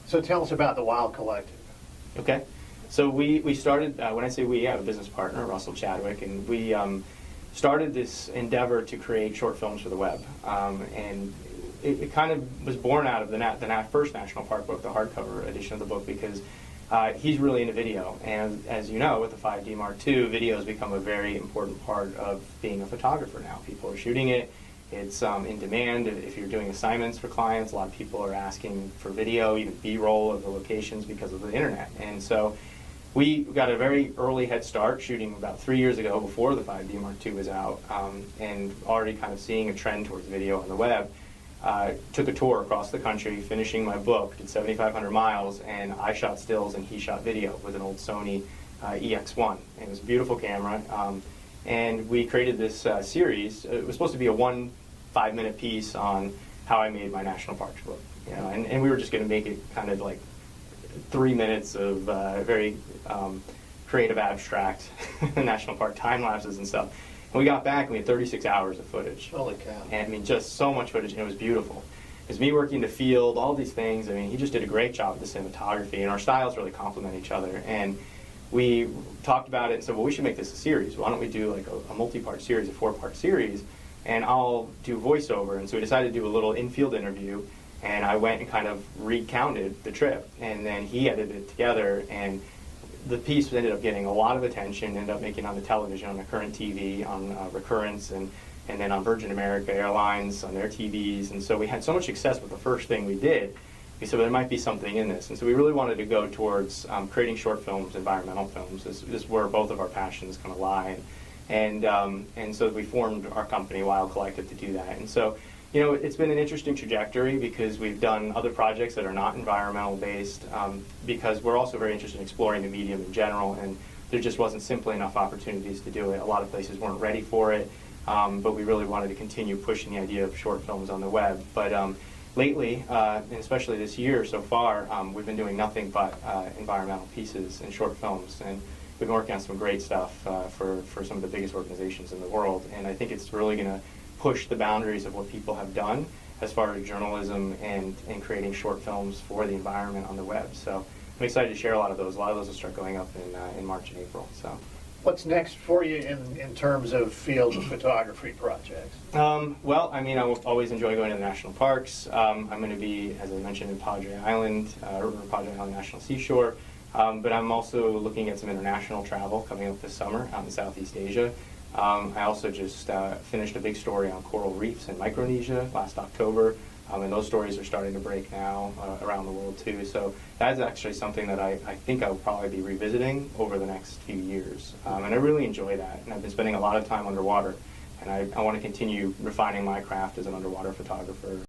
So tell us about the Wild Collective. Okay. So we started, when I say we, I have a business partner, Russell Chadwick, and we started this endeavor to create short films for the web. And it kind of was born out of the first National Park book, the hardcover edition of the book, because he's really into video. And as you know, with the 5D Mark II, video has become a very important part of being a photographer now. People are shooting it. It's in demand. If you're doing assignments for clients, a lot of people are asking for video, even B-roll of the locations because of the internet. And so we got a very early head start shooting about 3 years ago before the 5D Mark II was out, and already kind of seeing a trend towards video on the web. Took a tour across the country, finishing my book, did 7,500 miles, and I shot stills and he shot video with an old Sony EX1. And it was a beautiful camera. And we created this series. It was supposed to be a 1 5-minute piece on how I made my national parks book. You know, and we were just going to make it kind of like 3 minutes of very creative, abstract national park time lapses and stuff. And we got back and we had 36 hours of footage. Holy cow. And I mean, just so much footage, and it was beautiful. It was me working the field, all these things. I mean, he just did a great job with the cinematography, and our styles really complement each other. And we talked about it and said, well, we should make this a series. Why don't we do like a multi-part series, a 4-part series, and I'll do voiceover. And so we decided to do a little in-field interview, and I went and kind of recounted the trip. And then he edited it together, and the piece ended up getting a lot of attention, ended up making it on the television, on the current TV, on Recurrence, and then on Virgin America Airlines, on their TVs. And so we had so much success with the first thing we did. We said, well, there might be something in this. And so we really wanted to go towards creating short films, environmental films. This is where both of our passions kind of lie. And so we formed our company, Wild Collective, to do that. And so, you know, it's been an interesting trajectory because we've done other projects that are not environmental based, because we're also very interested in exploring the medium in general, and there just wasn't simply enough opportunities to do it. A lot of places weren't ready for it, but we really wanted to continue pushing the idea of short films on the web. But lately, and especially this year so far, we've been doing nothing but environmental pieces and short films, and we've been working on some great stuff for some of the biggest organizations in the world. And I think it's really going to push the boundaries of what people have done as far as journalism and creating short films for the environment on the web. So I'm excited to share a lot of those. A lot of those will start going up in March and April. So. What's next for you in terms of field photography projects? Well, I mean, I will always enjoy going to the national parks. I'm going to be, as I mentioned, in Padre Island, Padre Island National Seashore. But I'm also looking at some international travel coming up this summer out in Southeast Asia. I also just finished a big story on coral reefs in Micronesia last October. And those stories are starting to break now around the world too. So that's actually something that I think I'll probably be revisiting over the next few years. And I really enjoy that. And I've been spending a lot of time underwater. And I want to continue refining my craft as an underwater photographer.